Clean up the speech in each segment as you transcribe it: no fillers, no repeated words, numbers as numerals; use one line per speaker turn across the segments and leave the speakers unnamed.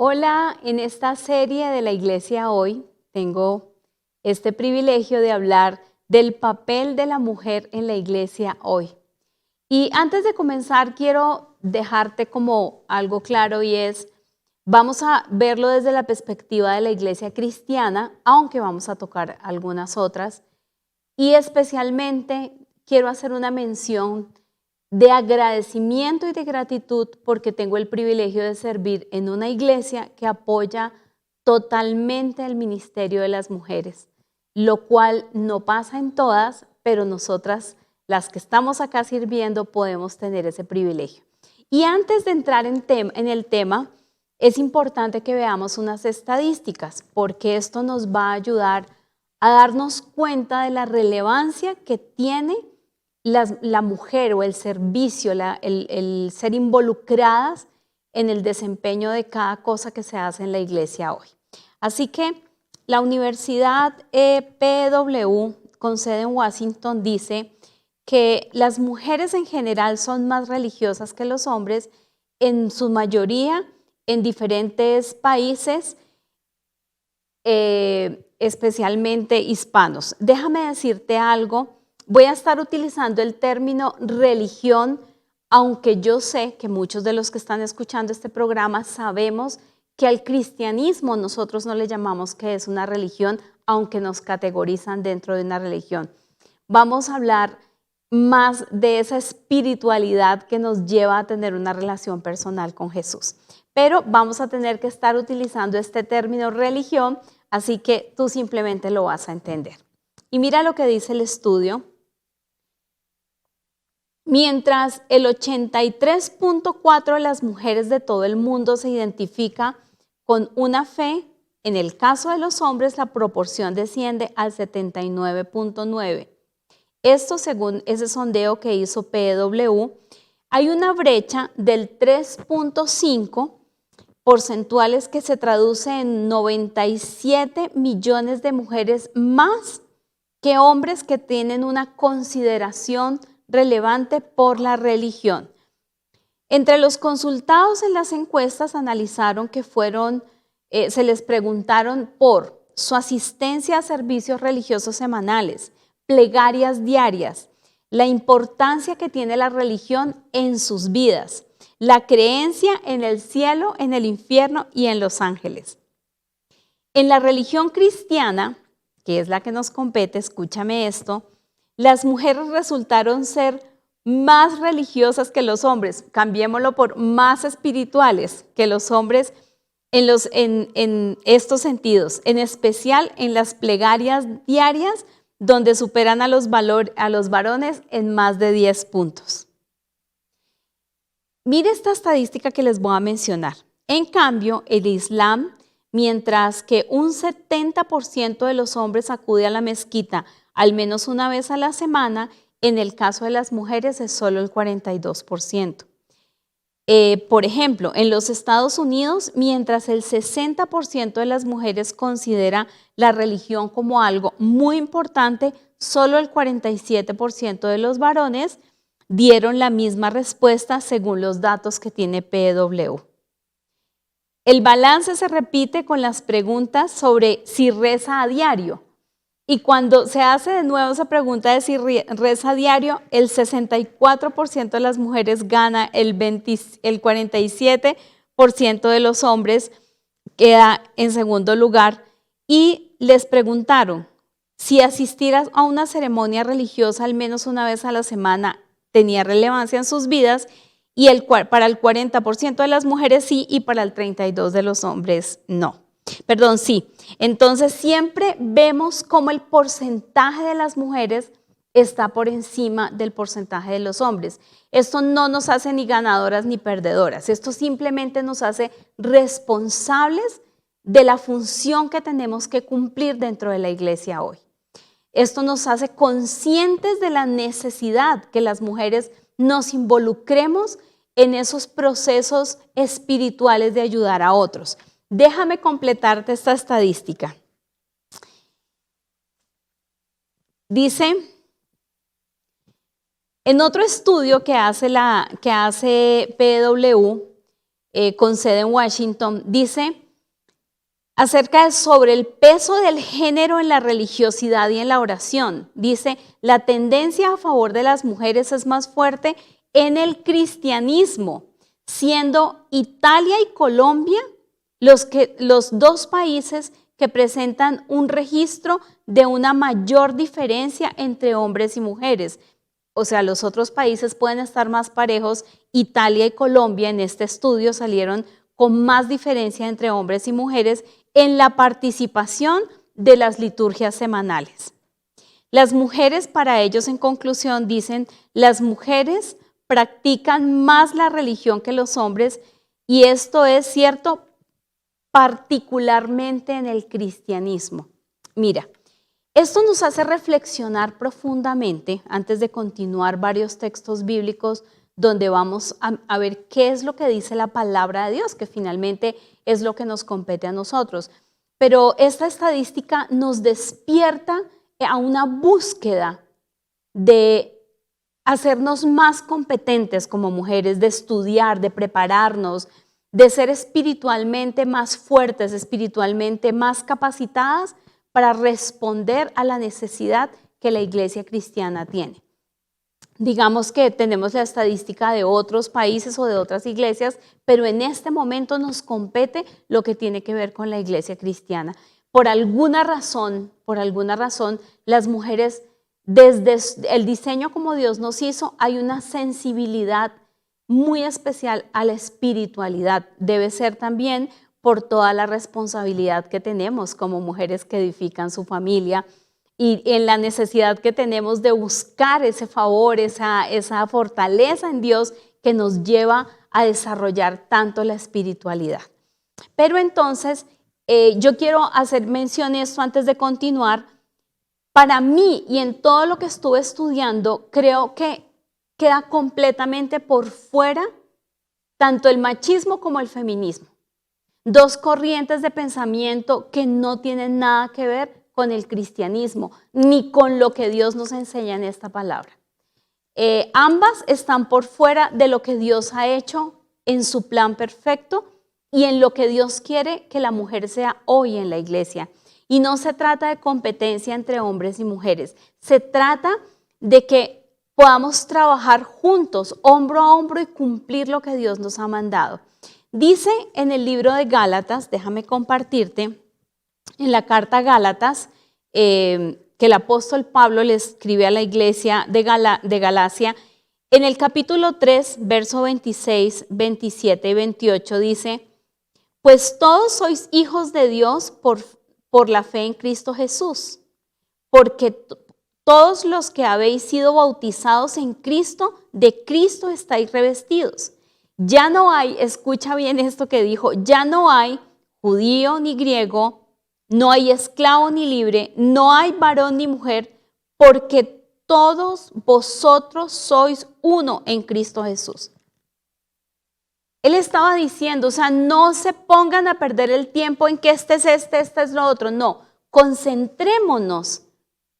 Hola, en esta serie de la Iglesia Hoy tengo este privilegio de hablar del papel de la mujer en la Iglesia hoy. Y antes de comenzar quiero dejarte como algo claro y es, vamos a verlo desde la perspectiva de la Iglesia cristiana, aunque vamos a tocar algunas otras. Y especialmente quiero hacer una mención de agradecimiento y de gratitud porque tengo el privilegio de servir en una iglesia que apoya totalmente el ministerio de las mujeres, lo cual no pasa en todas, pero nosotras, las que estamos acá sirviendo, podemos tener ese privilegio. Y antes de entrar en el tema, es importante que veamos unas estadísticas, porque esto nos va a ayudar a darnos cuenta de la relevancia que tiene la mujer o el servicio, el ser involucradas en el desempeño de cada cosa que se hace en la iglesia hoy. Así que la Universidad PW, con sede en Washington, dice que las mujeres en general son más religiosas que los hombres, en su mayoría en diferentes países, especialmente hispanos. Déjame decirte algo. Voy a estar utilizando el término religión, aunque yo sé que muchos de los que están escuchando este programa sabemos que al cristianismo nosotros no le llamamos que es una religión, aunque nos categorizan dentro de una religión. Vamos a hablar más de esa espiritualidad que nos lleva a tener una relación personal con Jesús. Pero vamos a tener que estar utilizando este término religión, así que tú simplemente lo vas a entender. Y mira lo que dice el estudio. Mientras el 83.4% de las mujeres de todo el mundo se identifica con una fe, en el caso de los hombres la proporción desciende al 79.9%. Esto según ese sondeo que hizo PW, hay una brecha del 3.5 porcentuales que se traduce en 97 millones de mujeres más que hombres que tienen una consideración relevante por la religión. Entre los consultados en las encuestas analizaron que se les preguntaron por su asistencia a servicios religiosos semanales, plegarias diarias, la importancia que tiene la religión en sus vidas, la creencia en el cielo, en el infierno y en los ángeles. En la religión cristiana, que es la que nos compete, escúchame esto, las mujeres resultaron ser más religiosas que los hombres, cambiémoslo por más espirituales que los hombres en estos sentidos, en especial en las plegarias diarias, donde superan a los varones en más de 10 puntos. Mire esta estadística que les voy a mencionar. En cambio, el Islam, mientras que un 70% de los hombres acude a la mezquita al menos una vez a la semana, en el caso de las mujeres es solo el 42%. Por ejemplo, en los Estados Unidos, mientras el 60% de las mujeres considera la religión como algo muy importante, solo el 47% de los varones dieron la misma respuesta según los datos que tiene PW. El balance se repite con las preguntas sobre si reza a diario. Y cuando se hace de nuevo esa pregunta de si reza a diario, el 64% de las mujeres gana, el 47% de los hombres queda en segundo lugar. Y les preguntaron si asistir a una ceremonia religiosa al menos una vez a la semana tenía relevancia en sus vidas, y para el 40% de las mujeres sí, y para el 32% de los hombres no. Perdón, sí. Entonces siempre vemos cómo el porcentaje de las mujeres está por encima del porcentaje de los hombres. Esto no nos hace ni ganadoras ni perdedoras. Esto simplemente nos hace responsables de la función que tenemos que cumplir dentro de la iglesia hoy. Esto nos hace conscientes de la necesidad que las mujeres nos involucremos en esos procesos espirituales de ayudar a otros. Déjame completarte esta estadística. Dice, en otro estudio que hace PW, con sede en Washington, dice acerca sobre el peso del género en la religiosidad y en la oración. Dice, la tendencia a favor de las mujeres es más fuerte en el cristianismo, siendo Italia y Colombia los dos países que presentan un registro de una mayor diferencia entre hombres y mujeres. O sea, los otros países pueden estar más parejos. Italia y Colombia en este estudio salieron con más diferencia entre hombres y mujeres en la participación de las liturgias semanales. Las mujeres, para ellos en conclusión, dicen, las mujeres practican más la religión que los hombres, y esto es cierto particularmente en el cristianismo. Mira, esto nos hace reflexionar profundamente antes de continuar varios textos bíblicos donde vamos a ver qué es lo que dice la palabra de Dios, que finalmente es lo que nos compete a nosotros. Pero esta estadística nos despierta a una búsqueda de hacernos más competentes como mujeres, de estudiar, de prepararnos, de ser espiritualmente más fuertes, espiritualmente más capacitadas para responder a la necesidad que la iglesia cristiana tiene. Digamos que tenemos la estadística de otros países o de otras iglesias, pero en este momento nos compete lo que tiene que ver con la iglesia cristiana. Por alguna razón, las mujeres, desde el diseño como Dios nos hizo, hay una sensibilidad muy especial a la espiritualidad. Debe ser también por toda la responsabilidad que tenemos como mujeres que edifican su familia y en la necesidad que tenemos de buscar ese favor, esa fortaleza en Dios que nos lleva a desarrollar tanto la espiritualidad. Pero entonces, yo quiero hacer mención de esto antes de continuar. Para mí y en todo lo que estuve estudiando, creo que queda completamente por fuera tanto el machismo como el feminismo. Dos corrientes de pensamiento que no tienen nada que ver con el cristianismo, ni con lo que Dios nos enseña en esta palabra. Ambas están por fuera de lo que Dios ha hecho en su plan perfecto y en lo que Dios quiere que la mujer sea hoy en la iglesia. Y no se trata de competencia entre hombres y mujeres, se trata de que podamos trabajar juntos, hombro a hombro, y cumplir lo que Dios nos ha mandado. Dice en el libro de Gálatas, déjame compartirte, en la carta a Gálatas, que el apóstol Pablo le escribe a la iglesia de Galacia, en el capítulo 3, verso 26, 27 y 28 dice, pues todos sois hijos de Dios por la fe en Cristo Jesús, porque todos los que habéis sido bautizados en Cristo, de Cristo estáis revestidos. Ya no hay, escucha bien esto que dijo, ya no hay judío ni griego, no hay esclavo ni libre, no hay varón ni mujer, porque todos vosotros sois uno en Cristo Jesús. Él estaba diciendo, o sea, no se pongan a perder el tiempo en que este es lo otro. No, concentrémonos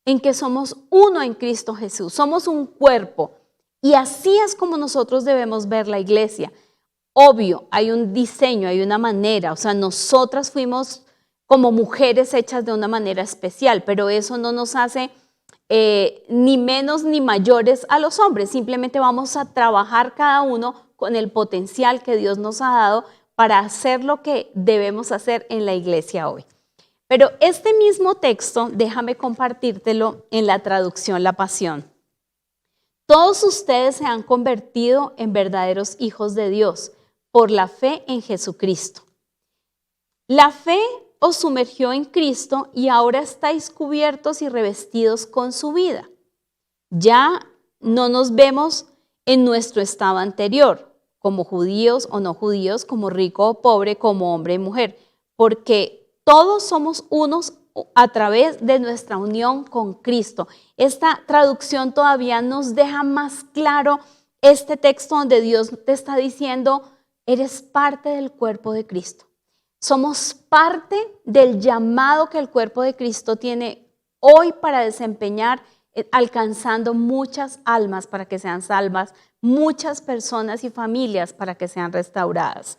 en que somos uno en Cristo Jesús, somos un cuerpo. Y así es como nosotros debemos ver la iglesia. Obvio, hay un diseño, hay una manera, o sea, nosotras fuimos como mujeres hechas de una manera especial, pero eso no nos hace ni menos ni mayores a los hombres. Simplemente vamos a trabajar cada uno con el potencial que Dios nos ha dado para hacer lo que debemos hacer en la iglesia hoy. Pero este mismo texto, déjame compartírtelo en la traducción La Pasión. Todos ustedes se han convertido en verdaderos hijos de Dios por la fe en Jesucristo. La fe os sumergió en Cristo y ahora estáis cubiertos y revestidos con su vida. Ya no nos vemos en nuestro estado anterior, como judíos o no judíos, como rico o pobre, como hombre y mujer, porque todos somos unos a través de nuestra unión con Cristo. Esta traducción todavía nos deja más claro este texto donde Dios te está diciendo, eres parte del cuerpo de Cristo. Somos parte del llamado que el cuerpo de Cristo tiene hoy para desempeñar, alcanzando muchas almas para que sean salvas, muchas personas y familias para que sean restauradas.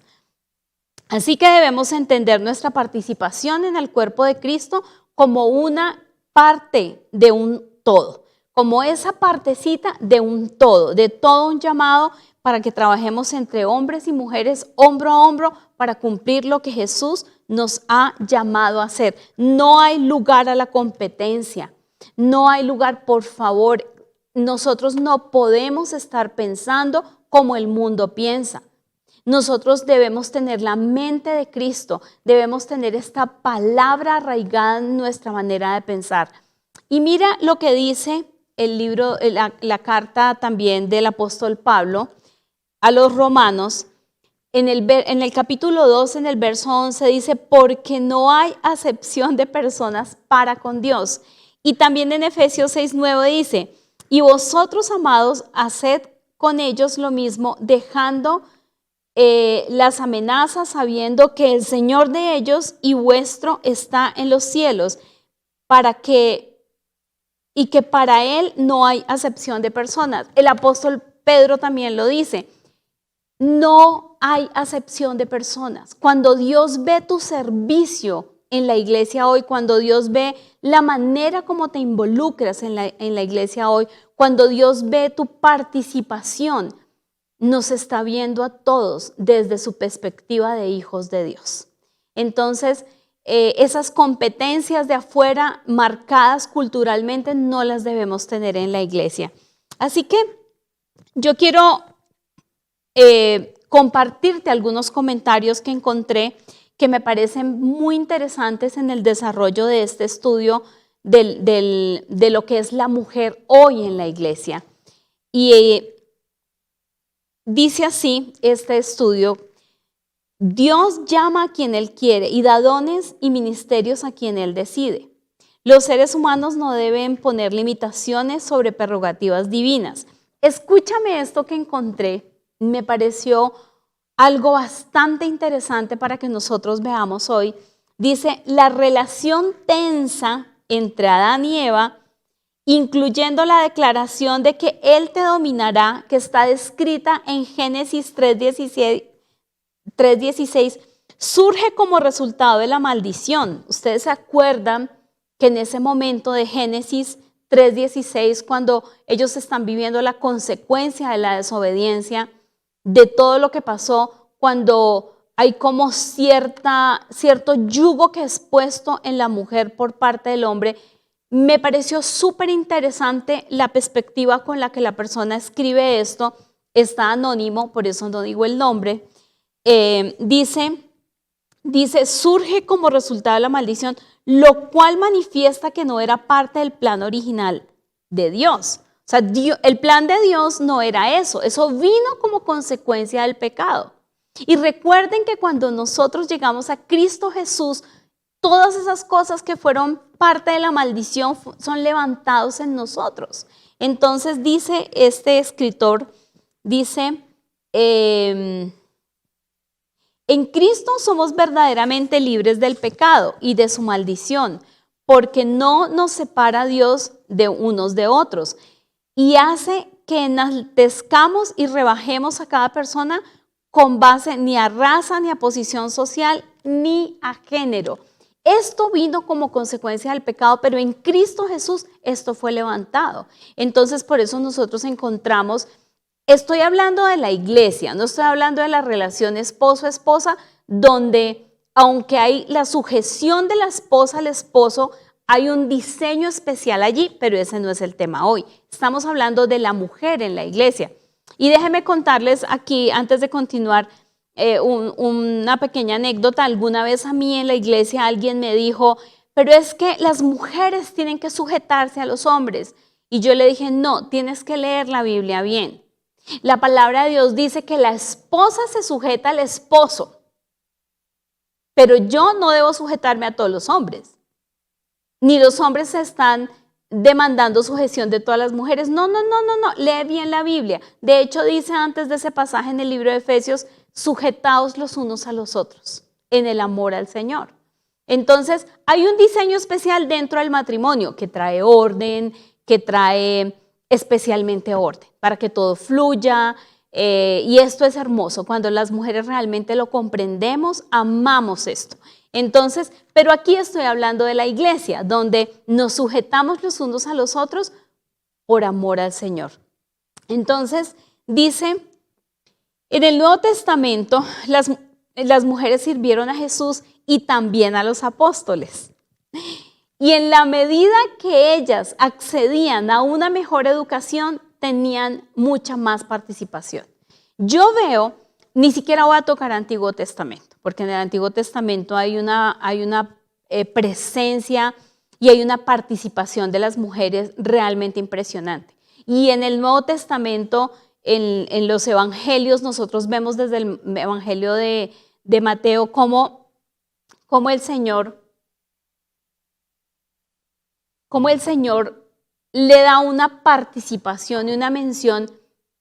Así que debemos entender nuestra participación en el cuerpo de Cristo como una parte de un todo, como esa partecita de un todo, de todo un llamado para que trabajemos entre hombres y mujeres, hombro a hombro, para cumplir lo que Jesús nos ha llamado a hacer. No hay lugar a la competencia, no hay lugar, por favor. Nosotros no podemos estar pensando como el mundo piensa. Nosotros debemos tener la mente de Cristo, debemos tener esta palabra arraigada en nuestra manera de pensar. Y mira lo que dice el libro, la carta también del apóstol Pablo a los romanos. En el capítulo 2, en el verso 11, dice, porque no hay acepción de personas para con Dios. Y también en Efesios 6:9 dice, y vosotros, amados, haced con ellos lo mismo, dejando las amenazas, sabiendo que el Señor de ellos y vuestro está en los cielos, y que para Él no hay acepción de personas. El apóstol Pedro también lo dice, no hay acepción de personas. Cuando Dios ve tu servicio en la iglesia hoy, cuando Dios ve la manera como te involucras en la iglesia hoy, cuando Dios ve tu participación, nos está viendo a todos desde su perspectiva de hijos de Dios. Entonces, esas competencias de afuera marcadas culturalmente no las debemos tener en la iglesia. Así que yo quiero compartirte algunos comentarios que encontré que me parecen muy interesantes en el desarrollo de este estudio de lo que es la mujer hoy en la iglesia. Y dice así este estudio: Dios llama a quien Él quiere y da dones y ministerios a quien Él decide. Los seres humanos no deben poner limitaciones sobre prerrogativas divinas. Escúchame esto que encontré, me pareció algo bastante interesante para que nosotros veamos hoy. Dice, la relación tensa entre Adán y Eva, incluyendo la declaración de que Él te dominará, que está descrita en Génesis 3:16, surge como resultado de la maldición. Ustedes se acuerdan que en ese momento de Génesis 3:16, cuando ellos están viviendo la consecuencia de la desobediencia, de todo lo que pasó, cuando hay como cierto yugo que es puesto en la mujer por parte del hombre. Me pareció súper interesante la perspectiva con la que la persona escribe esto. Está anónimo, por eso no digo el nombre. Dice, surge como resultado de la maldición, lo cual manifiesta que no era parte del plan original de Dios. O sea, el plan de Dios no era eso. Eso vino como consecuencia del pecado. Y recuerden que cuando nosotros llegamos a Cristo Jesús, todas esas cosas que fueron parte de la maldición son levantados en nosotros. Entonces dice este escritor, dice, en Cristo somos verdaderamente libres del pecado y de su maldición, porque no nos separa Dios de unos de otros y hace que enaltezcamos y rebajemos a cada persona con base ni a raza, ni a posición social, ni a género. Esto vino como consecuencia del pecado, pero en Cristo Jesús esto fue levantado. Entonces, por eso nosotros encontramos, estoy hablando de la iglesia, no estoy hablando de la relación esposo-esposa, donde aunque hay la sujeción de la esposa al esposo, hay un diseño especial allí, pero ese no es el tema hoy. Estamos hablando de la mujer en la iglesia. Y déjenme contarles aquí, antes de continuar, una pequeña anécdota. Alguna vez a mí en la iglesia alguien me dijo, pero es que las mujeres tienen que sujetarse a los hombres. Y yo le dije, no, tienes que leer la Biblia bien. La palabra de Dios dice que la esposa se sujeta al esposo, pero yo no debo sujetarme a todos los hombres. Ni los hombres están demandando sujeción de todas las mujeres. No, lee bien la Biblia. De hecho, dice antes de ese pasaje en el libro de Efesios, sujetaos los unos a los otros en el amor al Señor. Entonces, hay un diseño especial dentro del matrimonio que trae orden, que trae especialmente orden, para que todo fluya, y esto es hermoso, cuando las mujeres realmente lo comprendemos, amamos esto. Entonces, pero aquí estoy hablando de la iglesia, donde nos sujetamos los unos a los otros por amor al Señor. Entonces, dice, en el Nuevo Testamento, las mujeres sirvieron a Jesús y también a los apóstoles. Y en la medida que ellas accedían a una mejor educación, tenían mucha más participación. Yo veo, ni siquiera voy a tocar Antiguo Testamento, porque en el Antiguo Testamento hay una presencia y hay una participación de las mujeres realmente impresionante. Y en el Nuevo Testamento, en los evangelios, nosotros vemos desde el evangelio de Mateo cómo el Señor le da una participación y una mención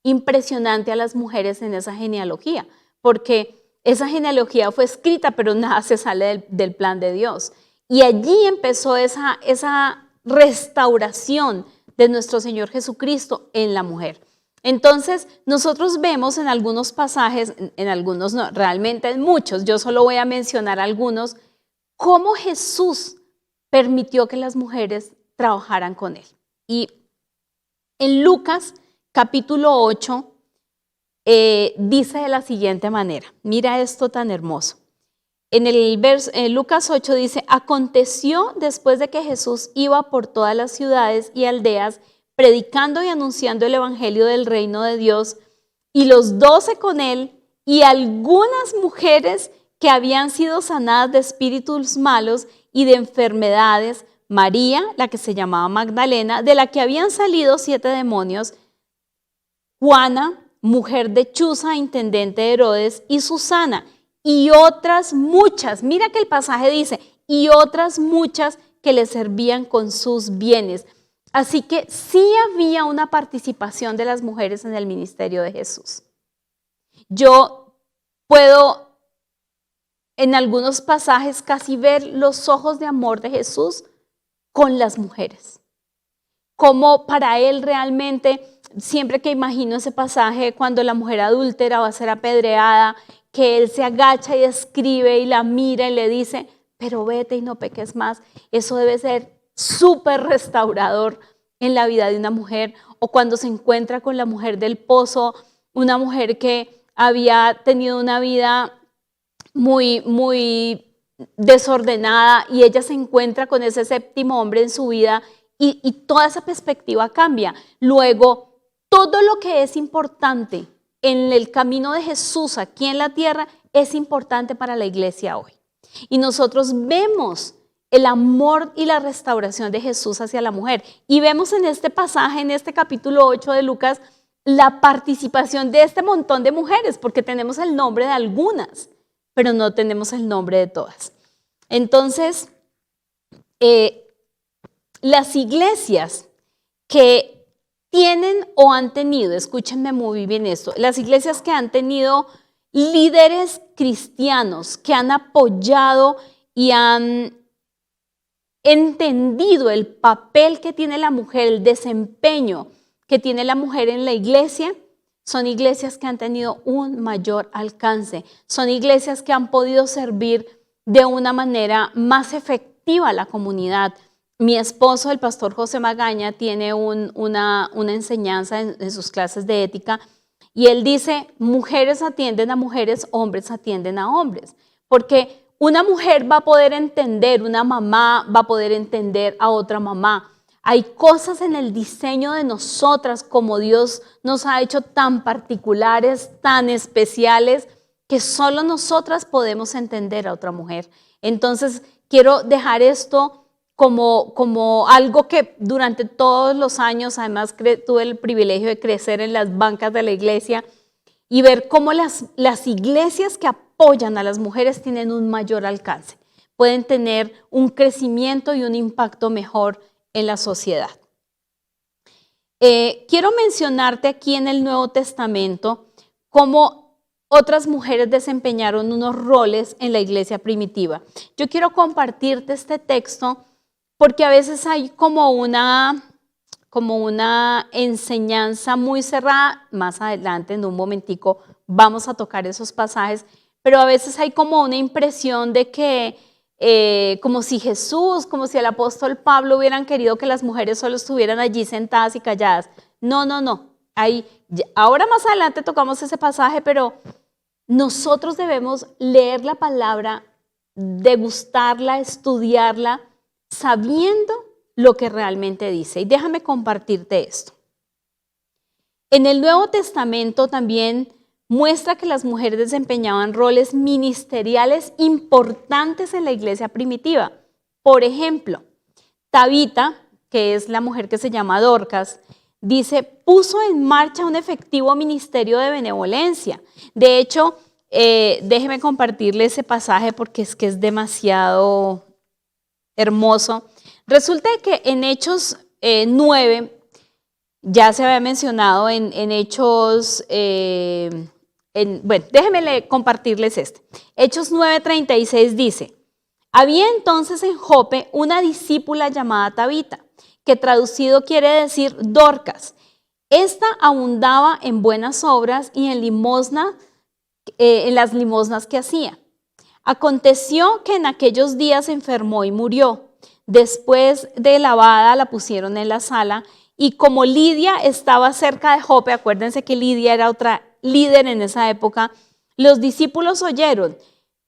impresionante a las mujeres en esa genealogía, porque esa genealogía fue escrita, pero nada se sale del plan de Dios. Y allí empezó esa restauración de nuestro Señor Jesucristo en la mujer. Entonces, nosotros vemos en algunos pasajes, en algunos no, realmente en muchos, yo solo voy a mencionar algunos, cómo Jesús permitió que las mujeres trabajaran con él. Y en Lucas capítulo 8 dice de la siguiente manera, mira esto tan hermoso. En Lucas 8 dice, aconteció después de que Jesús iba por todas las ciudades y aldeas, predicando y anunciando el evangelio del reino de Dios, y los 12 con él, y algunas mujeres que habían sido sanadas de espíritus malos y de enfermedades, María, la que se llamaba Magdalena, de la que habían salido 7 demonios, Juana, mujer de Chuza, intendente de Herodes, y Susana, y otras muchas, mira que el pasaje dice, y otras muchas que le servían con sus bienes. Así que sí había una participación de las mujeres en el ministerio de Jesús. Yo puedo en algunos pasajes casi ver los ojos de amor de Jesús con las mujeres. Como para él realmente, siempre que imagino ese pasaje, cuando la mujer adúltera va a ser apedreada, que él se agacha y escribe y la mira y le dice, pero vete y no peques más. Eso debe ser súper restaurador en la vida de una mujer. O cuando se encuentra con la mujer del pozo, una mujer que había tenido una vida muy desordenada y ella se encuentra con ese 7º hombre en su vida y toda esa perspectiva cambia. Luego, todo lo que es importante en el camino de Jesús aquí en la tierra es importante para la iglesia hoy. Y nosotros vemos el amor y la restauración de Jesús hacia la mujer. Y vemos en este pasaje, en este capítulo 8 de Lucas, la participación de este montón de mujeres, porque tenemos el nombre de algunas, pero no tenemos el nombre de todas. Entonces, las iglesias que tienen o han tenido, escúchenme muy bien esto, las iglesias que han tenido líderes cristianos que han apoyado y han entendido el papel que tiene la mujer, el desempeño que tiene la mujer en la iglesia, son iglesias que han tenido un mayor alcance, son iglesias que han podido servir de una manera más efectiva a la comunidad. Mi esposo, el pastor José Magaña, tiene una enseñanza en sus clases de ética y él dice, mujeres atienden a mujeres, hombres atienden a hombres, porque una mujer va a poder entender, una mamá va a poder entender a otra mamá. Hay cosas en el diseño de nosotras, como Dios nos ha hecho tan particulares, tan especiales, que solo nosotras podemos entender a otra mujer. Entonces, quiero dejar esto como algo que durante todos los años, además tuve el privilegio de crecer en las bancas de la iglesia y ver cómo las iglesias que apoyan a las mujeres tienen un mayor alcance, pueden tener un crecimiento y un impacto mejor en la sociedad. Quiero mencionarte aquí en el Nuevo Testamento cómo otras mujeres desempeñaron unos roles en la iglesia primitiva. Yo quiero compartirte este texto porque a veces hay como una como una enseñanza muy cerrada. Más adelante, en un momentico, vamos a tocar esos pasajes, pero a veces hay como una impresión de que como si Jesús, como si el apóstol Pablo hubieran querido que las mujeres solo estuvieran allí sentadas y calladas. No, no, no. Ahora más adelante tocamos ese pasaje, pero nosotros debemos leer la palabra, degustarla, estudiarla, sabiendo lo que realmente dice. Y déjame compartirte esto. En el Nuevo Testamento también muestra que las mujeres desempeñaban roles ministeriales importantes en la iglesia primitiva. Por ejemplo, Tabita, que es la mujer que se llama Dorcas, dice, puso en marcha un efectivo ministerio de benevolencia. De hecho, déjeme compartirle ese pasaje porque es que es demasiado hermoso. Resulta que en Hechos 9, ya se había mencionado en Hechos, bueno, déjenme compartirles este. Hechos 9:36 dice, había entonces en Jope una discípula llamada Tabita, que traducido quiere decir Dorcas. Esta abundaba en buenas obras y en las limosnas que hacía. Aconteció que en aquellos días se enfermó y murió. Después de lavada la pusieron en la sala y como Lidia estaba cerca de Jope, acuérdense que Lidia era otra líder en esa época, los discípulos oyeron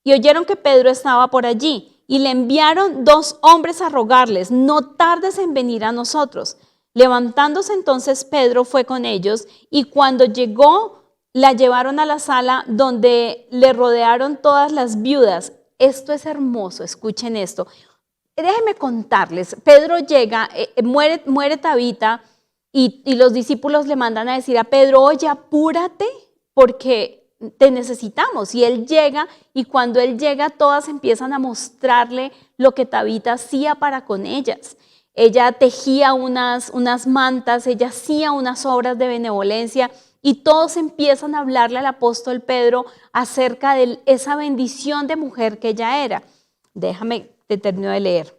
que Pedro estaba por allí y le enviaron 2 hombres a rogarles, no tardes en venir a nosotros. Levantándose entonces Pedro fue con ellos y cuando llegó la llevaron a la sala donde le rodearon todas las viudas. Esto es hermoso, escuchen esto. Déjenme contarles, Pedro llega, muere Tabita y los discípulos le mandan a decir a Pedro, oye, apúrate porque te necesitamos. Y él llega y cuando él llega todas empiezan a mostrarle lo que Tabita hacía para con ellas. Ella tejía unas mantas, ella hacía unas obras de benevolencia y todos empiezan a hablarle al apóstol Pedro acerca de esa bendición de mujer que ella era. Déjame, te termino de leer.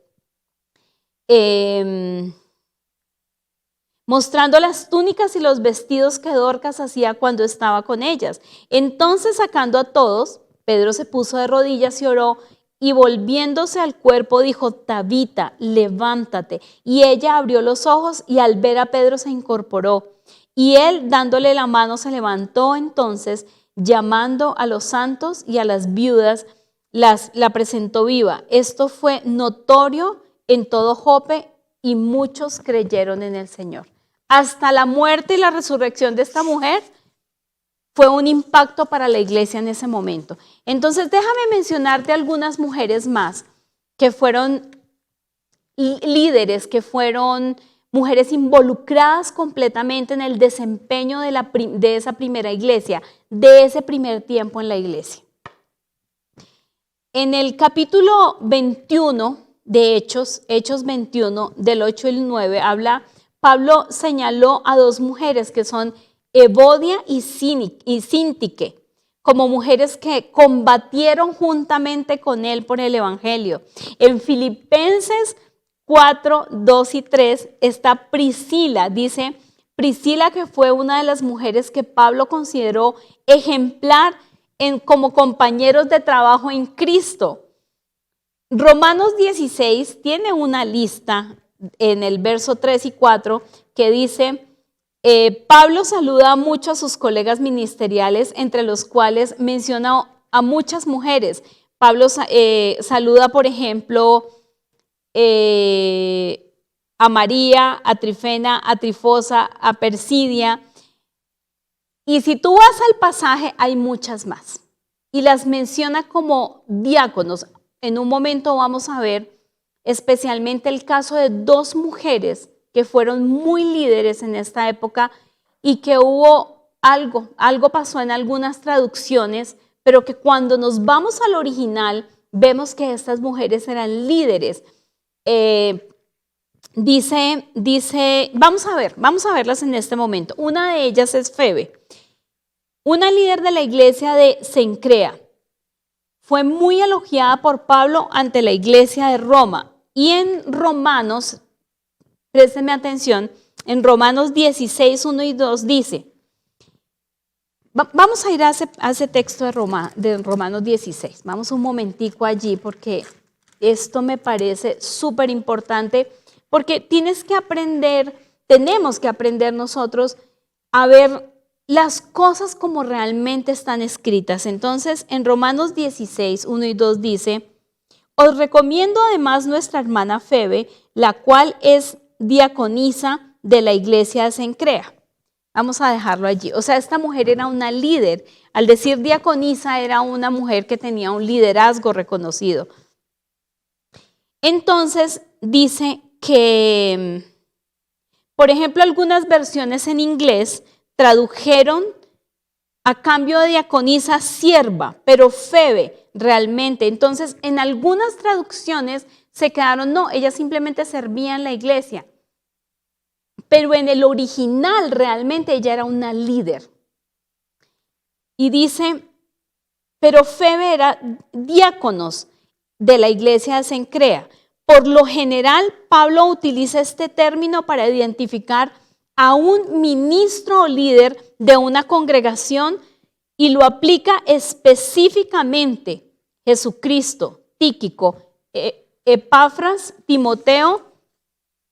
Mostrando las túnicas y los vestidos que Dorcas hacía cuando estaba con ellas. Entonces, sacando a todos, Pedro se puso de rodillas y oró, y volviéndose al cuerpo dijo, Tabita, levántate. Y ella abrió los ojos y al ver a Pedro se incorporó. Y él, dándole la mano, se levantó entonces, llamando a los santos y a las viudas, la presentó viva. Esto fue notorio en todo Jope y muchos creyeron en el Señor. Hasta la muerte y la resurrección de esta mujer fue un impacto para la iglesia en ese momento. Entonces, déjame mencionarte algunas mujeres más que fueron líderes, que fueron mujeres involucradas completamente en el desempeño de esa primera iglesia, de ese primer tiempo en la iglesia. En el capítulo 21 de Hechos 21, del 8 y el 9, Pablo señaló a 2 mujeres que son Evodia y Síntique, como mujeres que combatieron juntamente con él por el evangelio. En Filipenses 4, 2 y 3 está Priscila, dice Priscila que fue una de las mujeres que Pablo consideró ejemplar como compañeros de trabajo en Cristo. Romanos 16 tiene una lista en el verso 3 y 4 que dice, Pablo saluda mucho a sus colegas ministeriales, entre los cuales menciona a muchas mujeres. Pablo saluda, por ejemplo, a María, a Trifena, a Trifosa, a Persidia. Y si tú vas al pasaje, hay muchas más. Y las menciona como diáconos. En un momento vamos a ver especialmente el caso de 2 mujeres que fueron muy líderes en esta época y que hubo algo pasó en algunas traducciones, pero que cuando nos vamos al original vemos que estas mujeres eran líderes. Vamos a verlas en este momento. Una de ellas es Febe, una líder de la iglesia de Cencrea. Fue muy elogiada por Pablo ante la iglesia de Roma. Y en Romanos, préstenme atención, En Romanos 16, 1 y 2 dice, vamos a ir a ese texto de Romanos 16. Vamos un momentico allí porque esto me parece súper importante porque tenemos que aprender nosotros a ver las cosas como realmente están escritas. Entonces, en Romanos 16, 1 y 2 dice, os recomiendo además nuestra hermana Febe, la cual es diaconisa de la iglesia de Cencrea. Vamos a dejarlo allí. O sea, esta mujer era una líder. Al decir diaconisa, era una mujer que tenía un liderazgo reconocido. Entonces, dice que, por ejemplo, algunas versiones en inglés tradujeron a cambio de diaconisa sierva, pero Febe realmente. Entonces, en algunas traducciones se quedaron, no, ella simplemente servía en la iglesia. Pero en el original realmente ella era una líder. Y dice, pero Febe era diáconos de la iglesia de Cencrea. Por lo general, Pablo utiliza este término para identificar a un ministro o líder de una congregación y lo aplica específicamente Jesucristo, Tíquico, Epafras, Timoteo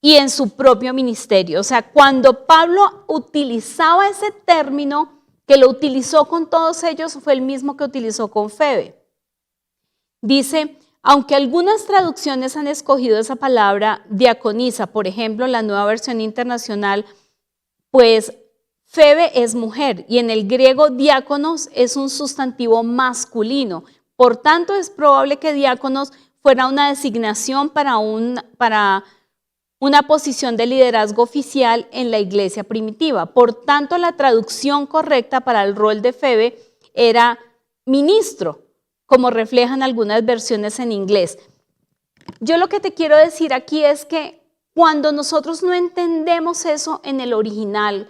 y en su propio ministerio. O sea, cuando Pablo utilizaba ese término, que lo utilizó con todos ellos, fue el mismo que utilizó con Febe. Dice, aunque algunas traducciones han escogido esa palabra diaconisa, por ejemplo, la Nueva Versión Internacional, pues Febe es mujer y en el griego diáconos es un sustantivo masculino. Por tanto, es probable que diáconos fuera una designación para una posición de liderazgo oficial en la iglesia primitiva. Por tanto, la traducción correcta para el rol de Febe era ministro, como reflejan algunas versiones en inglés. Yo lo que te quiero decir aquí es que cuando nosotros no entendemos eso en el original,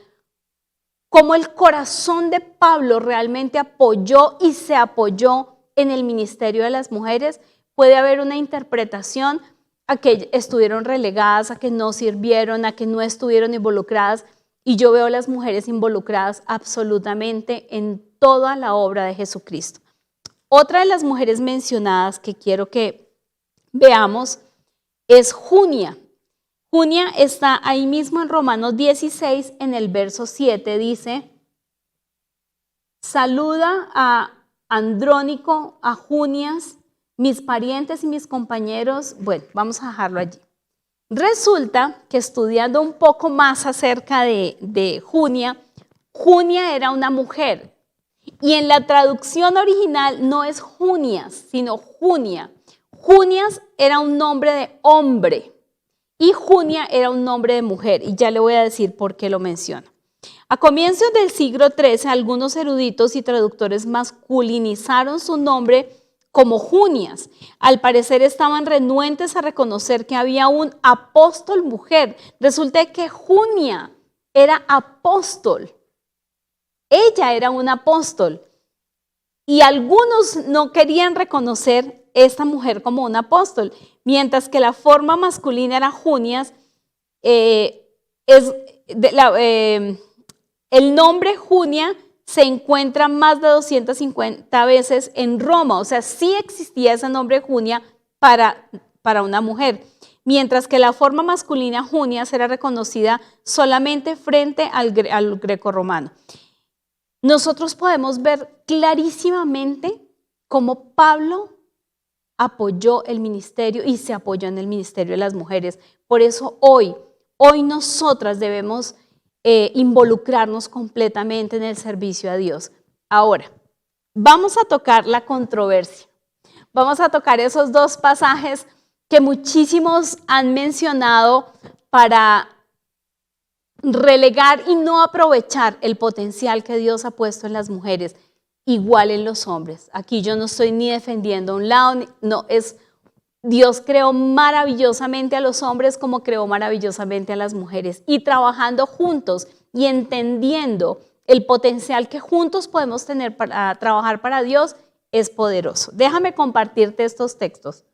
como el corazón de Pablo realmente apoyó y se apoyó en el ministerio de las mujeres, puede haber una interpretación a que estuvieron relegadas, a que no sirvieron, a que no estuvieron involucradas. Y yo veo a las mujeres involucradas absolutamente en toda la obra de Jesucristo. Otra de las mujeres mencionadas que quiero que veamos es Junia. Junia está ahí mismo en Romanos 16, en el verso 7, dice, saluda a Andrónico, a Junias, mis parientes y mis compañeros. Bueno, vamos a dejarlo allí. Resulta que estudiando un poco más acerca de Junia, Junia era una mujer. Y en la traducción original no es Junias, sino Junia. Junias era un nombre de hombre y Junia era un nombre de mujer. Y ya le voy a decir por qué lo menciono. A comienzos del siglo XIII, algunos eruditos y traductores masculinizaron su nombre como Junias. Al parecer estaban renuentes a reconocer que había un apóstol mujer. Resulta que Junia era apóstol. Ella era un apóstol. Y algunos no querían reconocer esta mujer como un apóstol, mientras que la forma masculina era Junias. El nombre Junia se encuentra más de 250 veces en Roma, o sea, sí existía ese nombre Junia para una mujer, mientras que la forma masculina Junia será reconocida solamente frente al grecorromano. Nosotros podemos ver clarísimamente cómo Pablo apoyó el ministerio y se apoyó en el ministerio de las mujeres. Por eso hoy nosotras debemos involucrarnos completamente en el servicio a Dios. Ahora, vamos a tocar la controversia. Vamos a tocar esos dos pasajes que muchísimos han mencionado para relegar y no aprovechar el potencial que Dios ha puesto en las mujeres, igual en los hombres. Aquí yo no estoy ni defendiendo a un lado, no, es Dios creó maravillosamente a los hombres como creó maravillosamente a las mujeres, y trabajando juntos y entendiendo el potencial que juntos podemos tener para trabajar para Dios es poderoso. Déjame compartirte estos textos.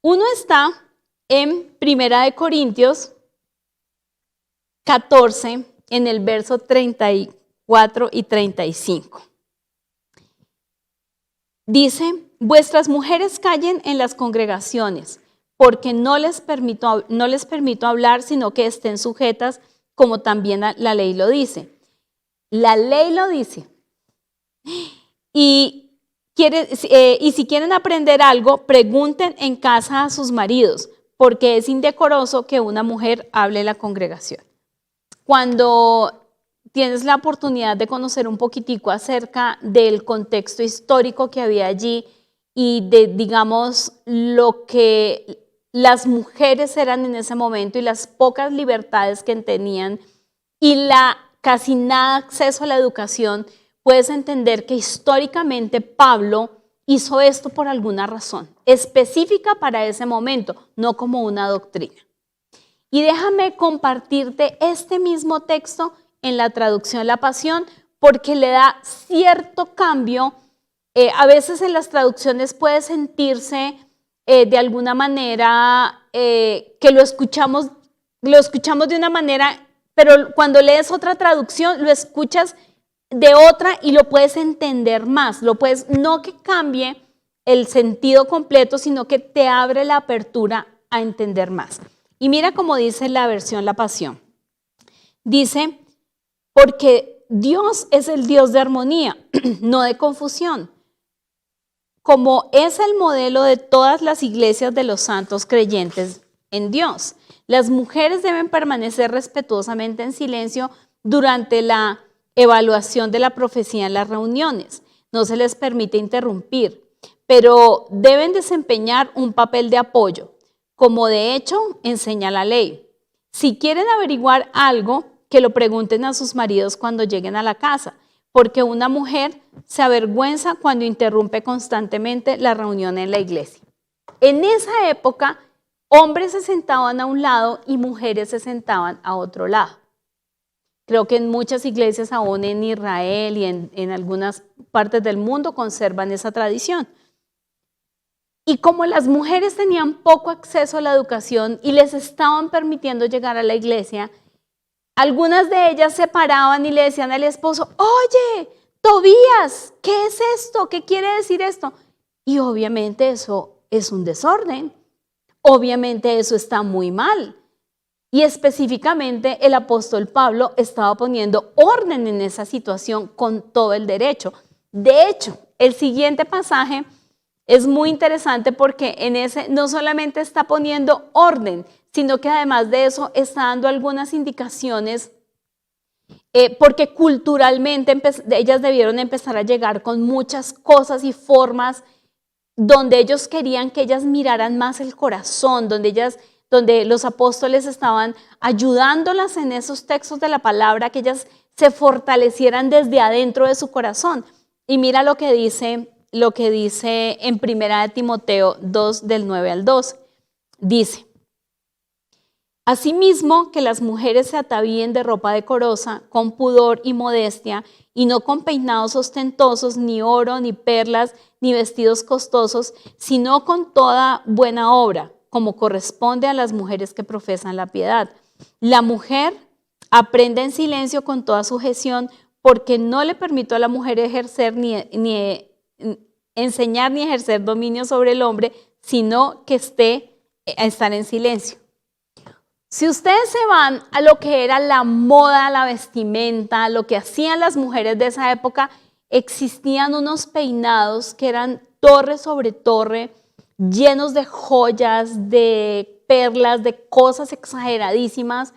Uno está en Primera de Corintios 14, en el verso 34 y 35. Dice, vuestras mujeres callen en las congregaciones, porque no les permito hablar, sino que estén sujetas, como también la ley lo dice. La ley lo dice. Y si quieren aprender algo, pregunten en casa a sus maridos, porque es indecoroso que una mujer hable en la congregación. Cuando tienes la oportunidad de conocer un poquitico acerca del contexto histórico que había allí y de, digamos, lo que las mujeres eran en ese momento y las pocas libertades que tenían y la casi nada acceso a la educación, puedes entender que históricamente Pablo hizo esto por alguna razón específica para ese momento, no como una doctrina. Y déjame compartirte este mismo texto en la traducción La Pasión, porque le da cierto cambio. A veces en las traducciones puede sentirse de alguna manera que lo escuchamos de una manera, pero cuando lees otra traducción lo escuchas de otra y lo puedes entender más. No que cambie el sentido completo, sino que te abre la apertura a entender más. Y mira cómo dice la versión La Pasión. Dice, porque Dios es el Dios de armonía, no de confusión, como es el modelo de todas las iglesias de los santos creyentes en Dios. Las mujeres deben permanecer respetuosamente en silencio durante la evaluación de la profecía en las reuniones. No se les permite interrumpir, pero deben desempeñar un papel de apoyo, como de hecho enseña la ley. Si quieren averiguar algo, que lo pregunten a sus maridos cuando lleguen a la casa, porque una mujer se avergüenza cuando interrumpe constantemente la reunión en la iglesia. En esa época, hombres se sentaban a un lado y mujeres se sentaban a otro lado. Creo que en muchas iglesias aún en Israel y en algunas partes del mundo conservan esa tradición. Y como las mujeres tenían poco acceso a la educación y les estaban permitiendo llegar a la iglesia, algunas de ellas se paraban y le decían al esposo, oye, Tobías, ¿qué es esto? ¿Qué quiere decir esto? Y obviamente eso es un desorden. Obviamente eso está muy mal. Y específicamente el apóstol Pablo estaba poniendo orden en esa situación con todo el derecho. De hecho, el siguiente pasaje es muy interesante porque en ese no solamente está poniendo orden, sino que además de eso está dando algunas indicaciones porque culturalmente ellas debieron empezar a llegar con muchas cosas y formas donde ellos querían que ellas miraran más el corazón, donde los apóstoles estaban ayudándolas en esos textos de la palabra, que ellas se fortalecieran desde adentro de su corazón. Y mira lo que dice en 1 Timoteo 2, del 9 al 12. Dice, asimismo que las mujeres se atavíen de ropa decorosa, con pudor y modestia, y no con peinados ostentosos, ni oro, ni perlas, ni vestidos costosos, sino con toda buena obra, como corresponde a las mujeres que profesan la piedad. La mujer aprende en silencio con toda sujeción, porque no le permito a la mujer ejercer ni enseñar ni ejercer dominio sobre el hombre, sino que estar en silencio. Si ustedes se van a lo que era la moda, la vestimenta, lo que hacían las mujeres de esa época, existían unos peinados que eran torre sobre torre, llenos de joyas, de perlas, de cosas exageradísimas.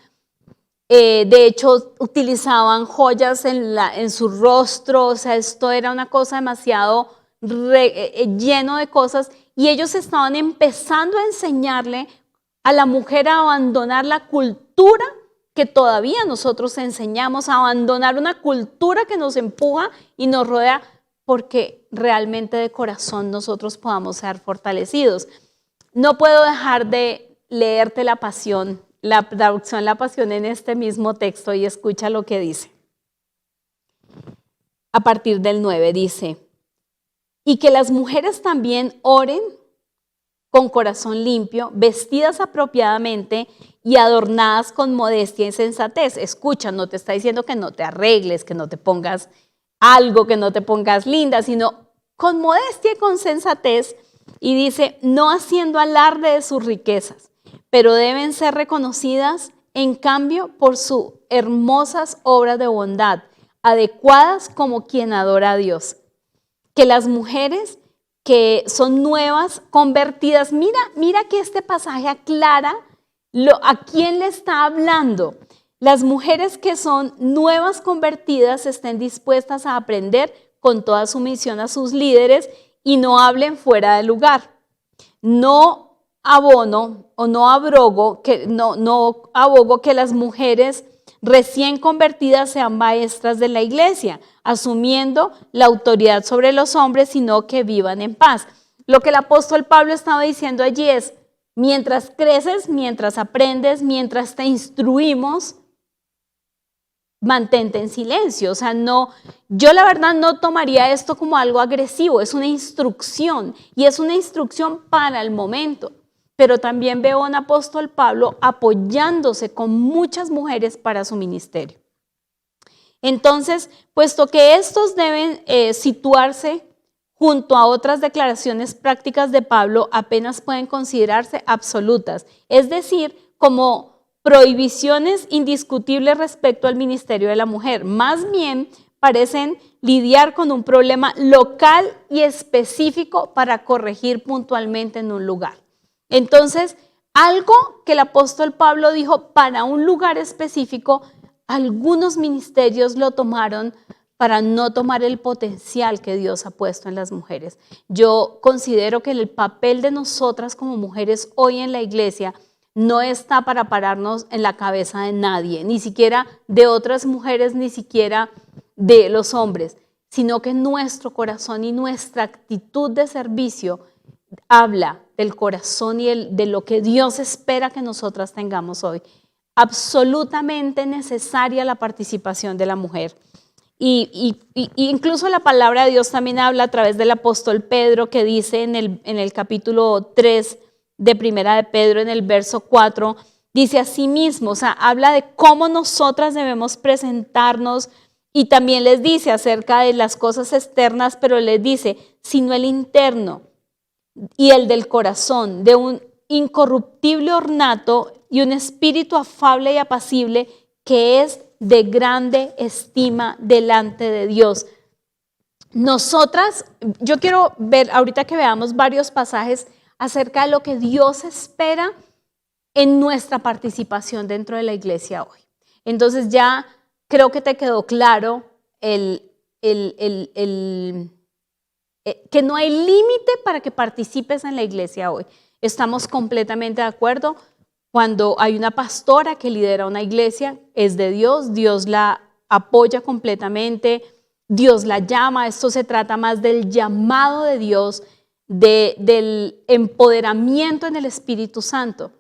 De hecho, utilizaban joyas en su rostro, o sea, esto era una cosa demasiado lleno de cosas, y ellos estaban empezando a enseñarle a la mujer a abandonar la cultura que todavía nosotros enseñamos, a abandonar una cultura que nos empuja y nos rodea, porque realmente de corazón nosotros podamos ser fortalecidos. No puedo dejar de leerte La Pasión, la traducción La Pasión en este mismo texto, y escucha lo que dice. A partir del 9 dice, y que las mujeres también oren con corazón limpio, vestidas apropiadamente y adornadas con modestia y sensatez. Escucha, no te está diciendo que no te arregles, que no te pongas algo, que no te pongas linda, sino con modestia y con sensatez. Y dice, no haciendo alarde de sus riquezas, pero deben ser reconocidas en cambio por sus hermosas obras de bondad, adecuadas como quien adora a Dios. Que las mujeres que son nuevas, convertidas, mira que este pasaje aclara a quién le está hablando. Las mujeres que son nuevas convertidas estén dispuestas a aprender con toda sumisión a sus líderes y no hablen fuera de lugar. No abogo que las mujeres recién convertidas sean maestras de la iglesia, asumiendo la autoridad sobre los hombres, sino que vivan en paz. Lo que el apóstol Pablo estaba diciendo allí es, mientras creces, mientras aprendes, mientras te instruimos, mantente en silencio. O sea, yo la verdad no tomaría esto como algo agresivo, es una instrucción y es una instrucción para el momento. Pero también veo a un apóstol Pablo apoyándose con muchas mujeres para su ministerio. Entonces, puesto que estos deben situarse junto a otras declaraciones prácticas de Pablo, apenas pueden considerarse absolutas, es decir, como prohibiciones indiscutibles respecto al ministerio de la mujer. Más bien, parecen lidiar con un problema local y específico para corregir puntualmente en un lugar. Entonces, algo que el apóstol Pablo dijo para un lugar específico, algunos ministerios lo tomaron para no tomar el potencial que Dios ha puesto en las mujeres. Yo considero que el papel de nosotras como mujeres hoy en la iglesia no está para pararnos en la cabeza de nadie, ni siquiera de otras mujeres, ni siquiera de los hombres, sino que nuestro corazón y nuestra actitud de servicio habla del corazón y de lo que Dios espera que nosotras tengamos hoy. Absolutamente necesaria la participación de la mujer. Y incluso la palabra de Dios también habla a través del apóstol Pedro, que dice en el capítulo 3 de Primera de Pedro, en el verso 4, dice así mismo, o sea, habla de cómo nosotras debemos presentarnos y también les dice acerca de las cosas externas, pero les dice, sino el interno y el del corazón, de un incorruptible ornato y un espíritu afable y apacible que es de grande estima delante de Dios. Nosotras, yo quiero ver, ahorita que veamos varios pasajes acerca de lo que Dios espera en nuestra participación dentro de la iglesia hoy. Entonces ya creo que te quedó claro que no hay límite para que participes en la iglesia hoy. Estamos completamente de acuerdo. Cuando hay una pastora que lidera una iglesia, es de Dios, Dios la apoya completamente, Dios la llama. Esto se trata más del llamado de Dios, del empoderamiento en el Espíritu Santo.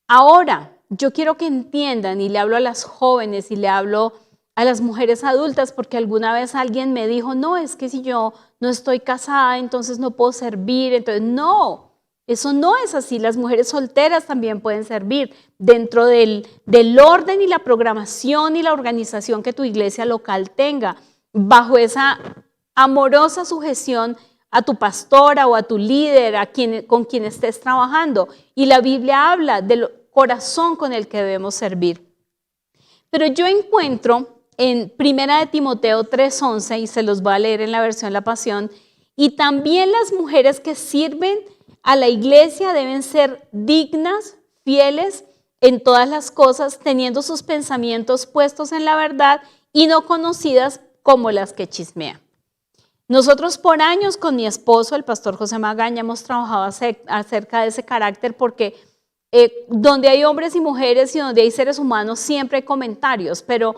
Ahora, yo quiero que entiendan, y le hablo a las jóvenes y le hablo a las mujeres adultas, porque alguna vez alguien me dijo, no, es que si yo no estoy casada, entonces no puedo servir. Entonces, no, eso no es así. Las mujeres solteras también pueden servir dentro del orden y la programación y la organización que tu iglesia local tenga, bajo esa amorosa sujeción a tu pastora o a tu líder, con quien estés trabajando. Y la Biblia habla del corazón con el que debemos servir. Pero yo encuentro en 1 de Timoteo 3:11, y se los voy a leer en la versión La Pasión, y también las mujeres que sirven a la iglesia deben ser dignas, fieles en todas las cosas, teniendo sus pensamientos puestos en la verdad y no conocidas como las que chismean. Nosotros por años con mi esposo, el pastor José Magaña, hemos trabajado acerca de ese carácter porque donde hay hombres y mujeres y donde hay seres humanos siempre hay comentarios, pero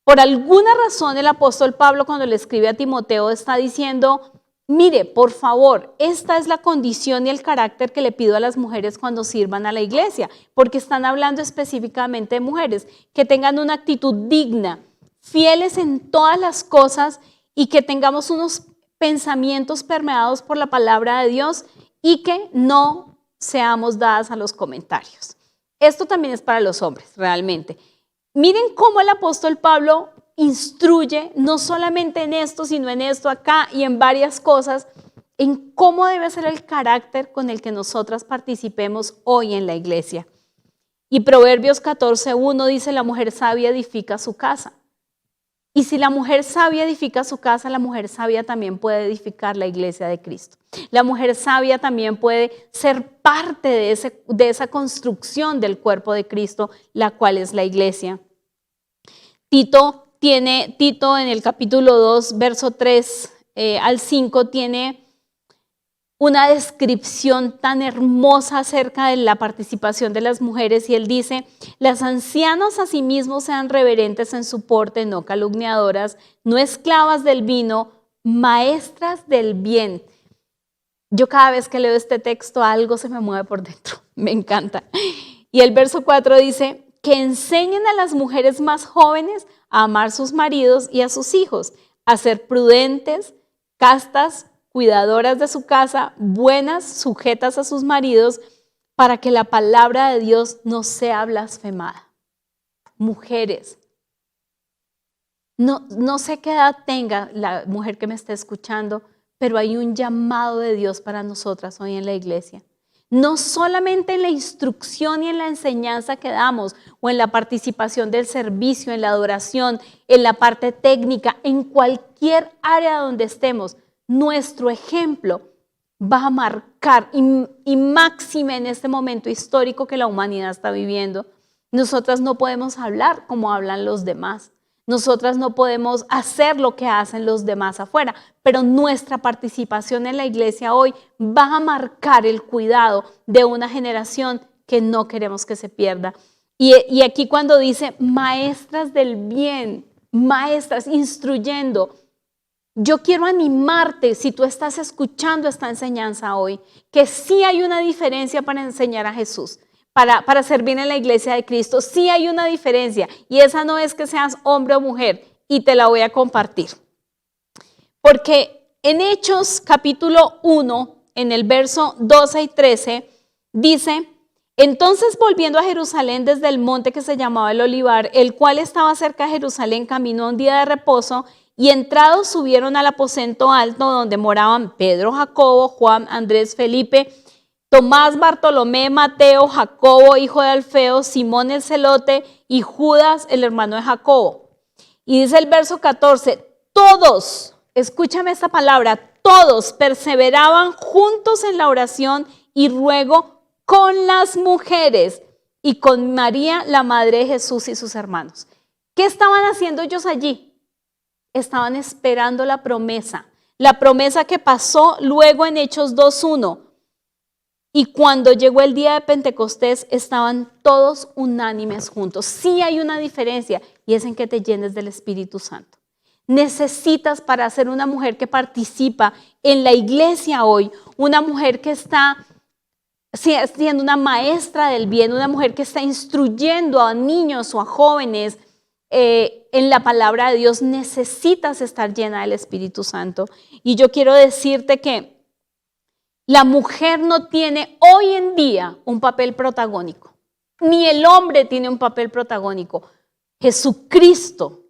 por alguna razón el apóstol Pablo cuando le escribe a Timoteo está diciendo, mire, por favor, esta es la condición y el carácter que le pido a las mujeres cuando sirvan a la iglesia, porque están hablando específicamente de mujeres, que tengan una actitud digna, fieles en todas las cosas y que tengamos unos pensamientos permeados por la palabra de Dios y que no seamos dadas a los comentarios. Esto también es para los hombres, realmente. Miren cómo el apóstol Pablo instruye, no solamente en esto, sino en esto acá y en varias cosas, en cómo debe ser el carácter con el que nosotras participemos hoy en la iglesia. Y Proverbios 14:1 dice, la mujer sabia edifica su casa. Y si la mujer sabia edifica su casa, la mujer sabia también puede edificar la iglesia de Cristo. La mujer sabia también puede ser parte de esa construcción del cuerpo de Cristo, la cual es la iglesia. Tito en el capítulo 2, verso 3 al 5, tiene una descripción tan hermosa acerca de la participación de las mujeres y él dice, las ancianas asimismo sean reverentes en su porte, no calumniadoras, no esclavas del vino, maestras del bien. Yo cada vez que leo este texto algo se me mueve por dentro, me encanta. Y el verso 4 dice, que enseñen a las mujeres más jóvenes a amar a sus maridos y a sus hijos, a ser prudentes, castas, cuidadoras de su casa, buenas, sujetas a sus maridos, para que la palabra de Dios no sea blasfemada. Mujeres, no sé qué edad tenga la mujer que me está escuchando, pero hay un llamado de Dios para nosotras hoy en la iglesia. No solamente en la instrucción y en la enseñanza que damos, o en la participación del servicio, en la adoración, en la parte técnica, en cualquier área donde estemos, nuestro ejemplo va a marcar y máxime en este momento histórico que la humanidad está viviendo. Nosotras no podemos hablar como hablan los demás. Nosotras no podemos hacer lo que hacen los demás afuera, pero nuestra participación en la iglesia hoy va a marcar el cuidado de una generación que no queremos que se pierda. Y aquí cuando dice maestras del bien, maestras instruyendo, yo quiero animarte, si tú estás escuchando esta enseñanza hoy, que sí hay una diferencia para enseñar a Jesús, para servir en la iglesia de Cristo. Sí hay una diferencia y esa no es que seas hombre o mujer y te la voy a compartir. Porque en Hechos capítulo 1, en el verso 12 y 13, dice, entonces volviendo a Jerusalén desde el monte que se llamaba el Olivar, el cual estaba cerca de Jerusalén, caminó un día de reposo y entrados subieron al aposento alto donde moraban Pedro, Jacobo, Juan, Andrés, Felipe, Tomás, Bartolomé, Mateo, Jacobo, hijo de Alfeo, Simón el celote y Judas, el hermano de Jacobo. Y dice el verso 14, todos, escúchame esta palabra, todos perseveraban juntos en la oración y ruego con las mujeres y con María, la madre de Jesús y sus hermanos. ¿Qué estaban haciendo ellos allí? Estaban esperando la promesa que pasó luego en Hechos 2:1. Y cuando llegó el día de Pentecostés, estaban todos unánimes juntos. Sí hay una diferencia y es en que te llenes del Espíritu Santo. Necesitas, para ser una mujer que participa en la iglesia hoy, una mujer que está siendo una maestra del bien, una mujer que está instruyendo a niños o a jóvenes en la palabra de Dios, necesitas estar llena del Espíritu Santo. Y yo quiero decirte que la mujer no tiene hoy en día un papel protagónico, ni el hombre tiene un papel protagónico. Jesucristo,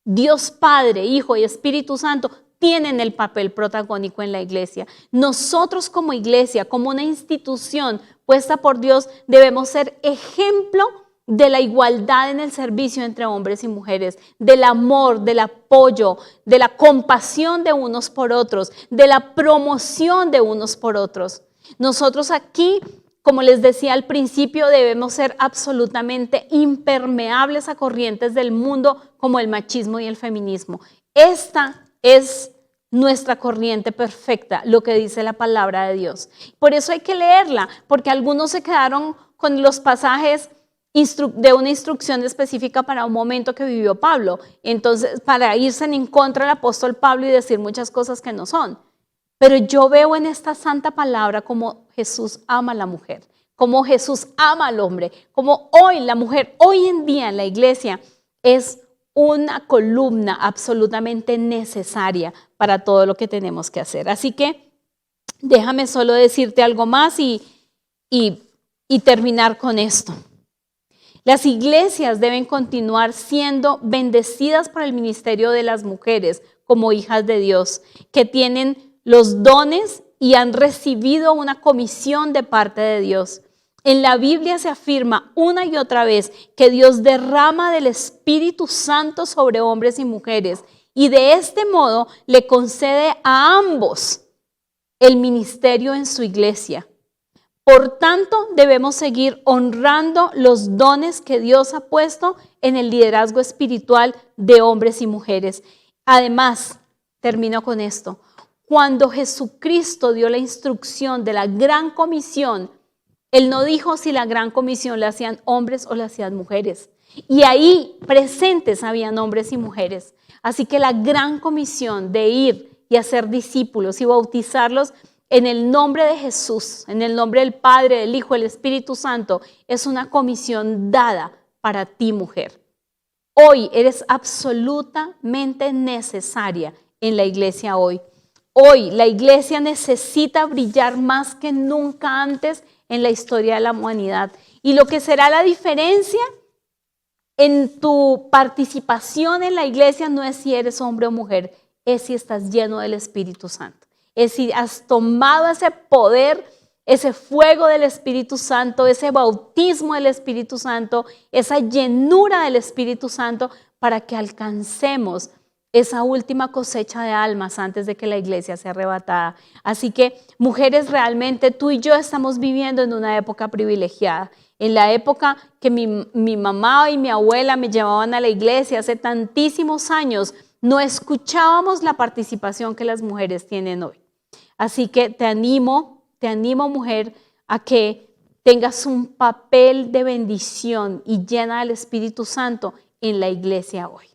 Dios Padre, Hijo y Espíritu Santo tienen el papel protagónico en la iglesia. Nosotros como iglesia, como una institución puesta por Dios, debemos ser ejemplo de la igualdad en el servicio entre hombres y mujeres, del amor, del apoyo, de la compasión de unos por otros, de la promoción de unos por otros. Nosotros aquí, como les decía al principio, debemos ser absolutamente impermeables a corrientes del mundo como el machismo y el feminismo. Esta es nuestra corriente perfecta, lo que dice la palabra de Dios. Por eso hay que leerla, porque algunos se quedaron con los pasajes de una instrucción específica para un momento que vivió Pablo. Entonces, para irse en contra del apóstol Pablo y decir muchas cosas que no son. Pero yo veo en esta santa palabra como Jesús ama a la mujer, como Jesús ama al hombre, como hoy la mujer, hoy en día en la iglesia, es una columna absolutamente necesaria para todo lo que tenemos que hacer. Así que déjame solo decirte algo más y terminar con esto. Las iglesias deben continuar siendo bendecidas por el ministerio de las mujeres como hijas de Dios, que tienen los dones y han recibido una comisión de parte de Dios. En la Biblia se afirma una y otra vez que Dios derrama del Espíritu Santo sobre hombres y mujeres y de este modo le concede a ambos el ministerio en su iglesia. Por tanto, debemos seguir honrando los dones que Dios ha puesto en el liderazgo espiritual de hombres y mujeres. Además, termino con esto. Cuando Jesucristo dio la instrucción de la gran comisión, Él no dijo si la gran comisión la hacían hombres o la hacían mujeres. Y ahí presentes habían hombres y mujeres. Así que la gran comisión de ir y hacer discípulos y bautizarlos en el nombre de Jesús, en el nombre del Padre, del Hijo, del Espíritu Santo, es una comisión dada para ti, mujer. Hoy eres absolutamente necesaria en la iglesia hoy. Hoy la iglesia necesita brillar más que nunca antes en la historia de la humanidad. Y lo que será la diferencia en tu participación en la iglesia no es si eres hombre o mujer, es si estás lleno del Espíritu Santo. Es si has tomado ese poder, ese fuego del Espíritu Santo, ese bautismo del Espíritu Santo, esa llenura del Espíritu Santo para que alcancemos esa última cosecha de almas antes de que la iglesia sea arrebatada. Así que, mujeres, realmente tú y yo estamos viviendo en una época privilegiada. En la época que mi mamá y mi abuela me llevaban a la iglesia hace tantísimos años, no escuchábamos la participación que las mujeres tienen hoy. Así que te animo, mujer, a que tengas un papel de bendición y llena del Espíritu Santo en la iglesia hoy.